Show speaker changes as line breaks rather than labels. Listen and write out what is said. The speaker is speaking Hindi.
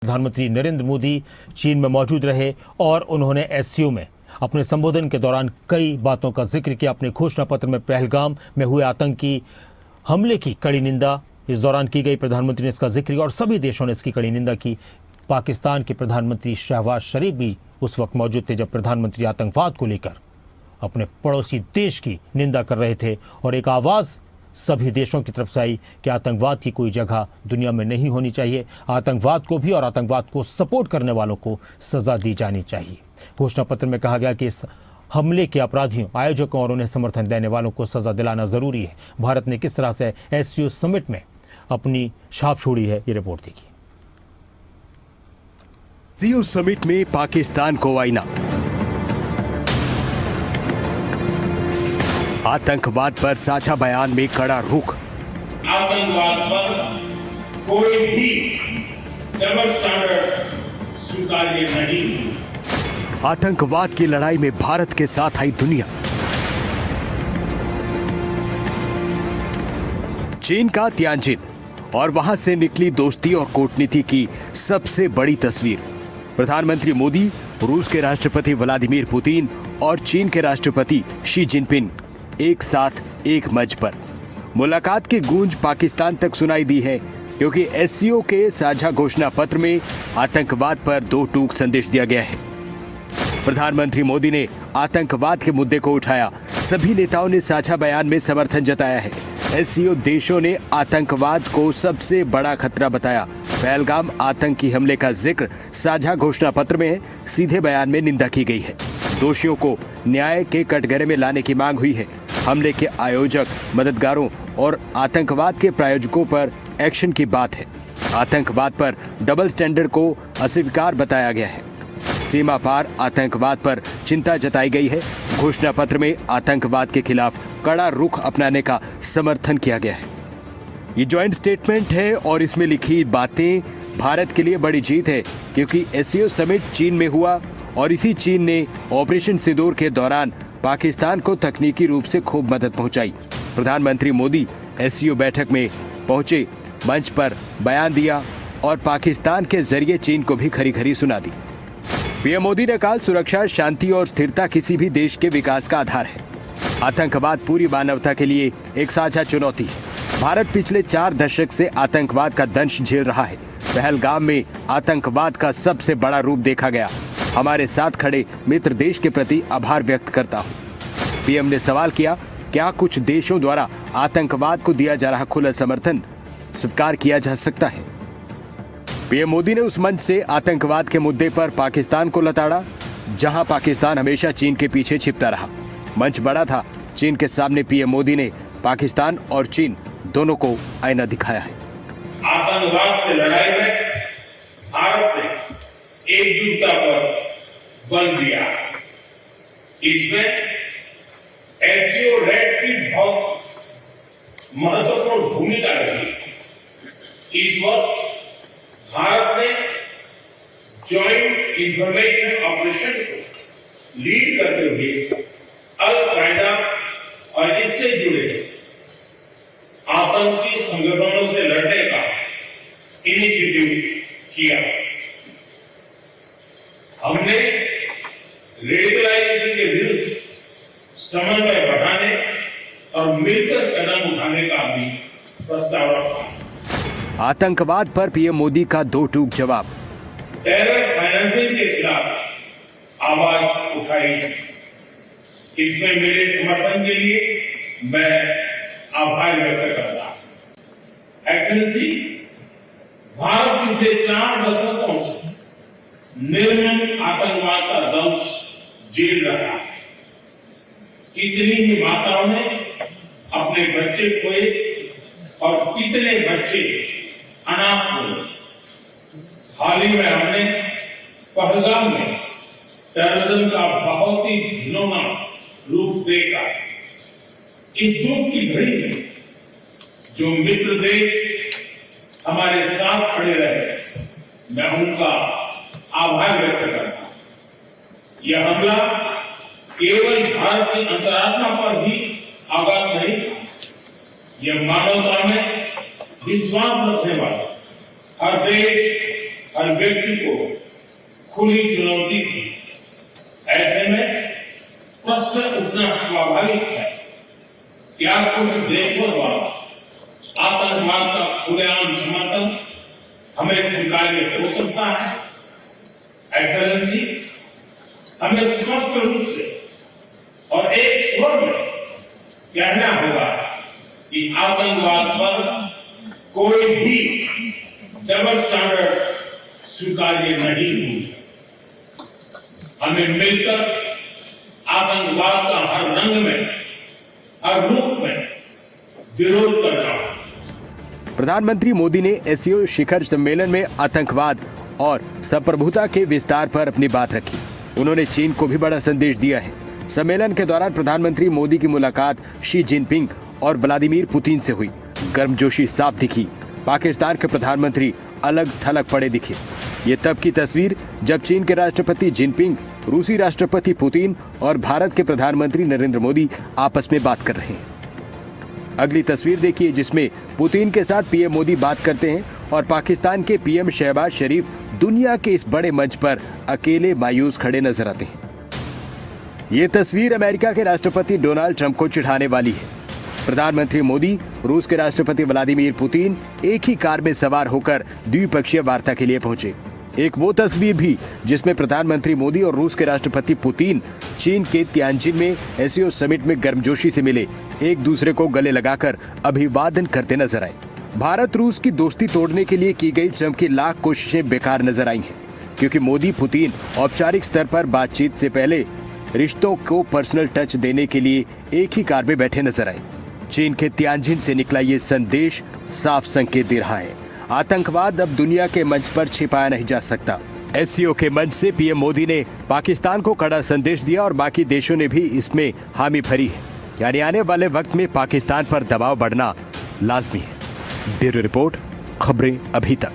प्रधानमंत्री नरेंद्र मोदी चीन में मौजूद रहे और उन्होंने एससीओ में अपने संबोधन के दौरान कई बातों का जिक्र किया। अपने घोषणा पत्र में पहलगाम में हुए आतंकी हमले की कड़ी निंदा इस दौरान की गई। प्रधानमंत्री ने इसका जिक्र किया और सभी देशों ने इसकी कड़ी निंदा की। पाकिस्तान के प्रधानमंत्री शहबाज शरीफ भी उस वक्त मौजूद थे जब प्रधानमंत्री आतंकवाद को लेकर अपने पड़ोसी देश की निंदा कर रहे थे और एक आवाज़ सभी देशों की तरफ से आई कि आतंकवाद की कोई जगह दुनिया में नहीं होनी चाहिए। आतंकवाद को भी और आतंकवाद को सपोर्ट करने वालों को सजा दी जानी चाहिए। घोषणा पत्र में कहा गया कि इस हमले के अपराधियों, आयोजकों और उन्हें समर्थन देने वालों को सजा दिलाना जरूरी है। भारत ने किस तरह से एससीओ समिट में अपनी छाप छोड़ी है, ये रिपोर्ट देखिए।
एससीओ समिट में पाकिस्तान को आईना। आतंकवाद पर साझा बयान में कड़ा रुख।
आतंकवाद पर कोई भी डबल स्टैंडर्ड स्वीकार्य नहीं।
आतंकवाद की लड़ाई में भारत के साथ आई दुनिया। चीन का तियानजिन और वहां से निकली दोस्ती और कूटनीति की सबसे बड़ी तस्वीर। प्रधानमंत्री मोदी, रूस के राष्ट्रपति व्लादिमीर पुतिन और चीन के राष्ट्रपति शी जिनपिंग एक साथ एक मंच पर। मुलाकात की गूंज पाकिस्तान तक सुनाई दी है क्योंकि एससीओ के साझा घोषणा पत्र में आतंकवाद पर दो टूक संदेश दिया गया है। प्रधानमंत्री मोदी ने आतंकवाद के मुद्दे को उठाया। सभी नेताओं ने साझा बयान में समर्थन जताया है। एससीओ देशों ने आतंकवाद को सबसे बड़ा खतरा बताया। पहलगाम आतंकी हमले का जिक्र साझा घोषणा पत्र में है। सीधे बयान में निंदा की गई है। दोषियों को न्याय के कटघरे में लाने की मांग हुई है। हमले के आयोजक, मददगारों और आतंकवाद के प्रायोजकों पर एक्शन की बात है। आतंकवाद पर डबल स्टैंडर्ड को अस्वीकार बताया गया है। सीमा पार आतंकवाद पर चिंता जताई गई है। घोषणा पत्र में आतंकवाद के खिलाफ कड़ा रुख अपनाने का समर्थन किया गया है। ये जॉइंट स्टेटमेंट है और इसमें लिखी बातें भारत के लिए बड़ी जीत है क्योंकि एससीओ समिट चीन में हुआ और इसी चीन ने ऑपरेशन सिंदूर के दौरान पाकिस्तान को तकनीकी रूप से खूब मदद पहुंचाई। प्रधानमंत्री मोदी एससीओ बैठक में पहुंचे, मंच पर बयान दिया और पाकिस्तान के जरिए चीन को भी खरी खरी सुना दी। पीएम मोदी ने कहा, सुरक्षा, शांति और स्थिरता किसी भी देश के विकास का आधार है। आतंकवाद पूरी मानवता के लिए एक साझा चुनौती है। भारत पिछले 4 दशक से आतंकवाद का दंश झेल रहा है। पहलगाम में आतंकवाद का सबसे बड़ा रूप देखा गया। हमारे साथ खड़े मित्र देश के प्रति आभार व्यक्त करता हूं। पीएम ने सवाल किया, क्या कुछ देशों द्वारा आतंकवाद को दिया जा रहा खुला समर्थन स्वीकार किया जा सकता है? पीएम मोदी ने उस मंच से आतंकवाद के मुद्दे पर पाकिस्तान को लताड़ा, जहां पाकिस्तान हमेशा चीन के पीछे छिपता रहा। मंच बड़ा था। चीन के सामने पीएम मोदी ने पाकिस्तान और चीन दोनों को आईना दिखाया है।
आतंकवाद से लड़ाई में भारत ने एकजुटता पर बल दिया। इसमें एससीओ रेड्स की बहुत महत्वपूर्ण भूमिका रही। इस वर्ष भारत ने जॉइंट इंफॉर्मेशन ऑपरेशन को लीड करते हुए अल कायदा और इससे जुड़े आतंकी संगठनों से लड़ने का इनिशिएटिव किया। हमने रेडिकलाइजेशन के विरुद्ध समन्वय बढ़ाने और मिलकर कदम उठाने का भी प्रस्ताव रखा।
आतंकवाद पर पीएम मोदी का दो टूक जवाब।
टेरर फाइनेंसिंग के खिलाफ आवाज उठाई। इसमें मेरे समर्थन के लिए मैं आभार व्यक्त करता हूं। एक्सेलेंसी, भारत पिछले 4 दशकों से निर्मम आतंकवाद का दंश झेल रहा है। कितनी ही माताओं ने अपने बच्चे खोए और कितने बच्चे अनाथ हुए। हाल ही में हमने पहलगाम में टेररिज्म का बहुत ही घिनौना रूप देखा। इस दुख की घड़ी में जो मित्र देश हमारे साथ खड़े रहे, मैं उनका आभार व्यक्त करता हूं। यह हमला केवल भारत की अंतरात्मा पर ही आघात नहीं था, यह मानवता में विश्वास रखने वाले हर देश, हर व्यक्ति को खुली चुनौती थी। ऐसे में प्रश्न उठना स्वाभाविक है, क्या कुछ देशों द्वारा आतंकवाद का खुलेआम समर्थन हमें स्वीकार्य हो सकता है? एक्सेलेंसी, हमें स्पष्ट रूप से और एक स्वर में कहना होगा कि आतंकवाद पर कोई भी डबल स्टैंडर्ड स्वीकार्य नहीं होंगे। हमें मिलकर आतंकवाद का हर रंग में, हर रूप में विरोध करना होगा।
प्रधानमंत्री मोदी ने एससीओ शिखर सम्मेलन में आतंकवाद और संप्रभुता के विस्तार पर अपनी बात रखी। उन्होंने चीन को भी बड़ा संदेश दिया है। सम्मेलन के दौरान प्रधानमंत्री मोदी की मुलाकात शी जिनपिंग और व्लादिमीर पुतिन से हुई। गर्मजोशी साफ दिखी। पाकिस्तान के प्रधानमंत्री अलग थलग पड़े दिखे। ये तब की तस्वीर जब चीन के राष्ट्रपति जिनपिंग, रूसी राष्ट्रपति पुतिन और भारत के प्रधानमंत्री नरेंद्र मोदी आपस में बात कर रहे हैं। अगली तस्वीर देखिए, जिसमें पुतिन के साथ पीएम मोदी बात करते हैं और पाकिस्तान के पीएम शहबाज शरीफ दुनिया के इस बड़े मंच पर अकेले मायूस खड़े नजर आते हैं। ये तस्वीर अमेरिका के राष्ट्रपति डोनाल्ड ट्रंप को चिढ़ाने वाली है। प्रधानमंत्री मोदी, रूस के राष्ट्रपति व्लादिमीर पुतिन एक ही कार में सवार होकर द्विपक्षीय वार्ता के लिए पहुंचे। एक वो तस्वीर भी जिसमें प्रधानमंत्री मोदी और रूस के राष्ट्रपति पुतिन चीन के तियानजिन में एससीओ समिट में गर्मजोशी से मिले, एक दूसरे को गले लगाकर अभिवादन करते नजर आए। भारत रूस की दोस्ती तोड़ने के लिए की गई ट्रंप की लाख कोशिशें बेकार नजर आई हैं, क्योंकि मोदी पुतिन औपचारिक स्तर पर बातचीत से पहले रिश्तों को पर्सनल टच देने के लिए एक ही कार में बैठे नजर आए। चीन के तियानजिन से निकला ये संदेश साफ संकेत दे रहा है, आतंकवाद अब दुनिया के मंच पर छिपाया नहीं जा सकता। एससीओ के मंच से पीएम मोदी ने पाकिस्तान को कड़ा संदेश दिया और बाकी देशों ने भी इसमें हामी भरी है, यानी आने वाले वक्त में पाकिस्तान पर दबाव बढ़ना लाजमी है। ब्यूरो रिपोर्ट, खबरें अभी तक।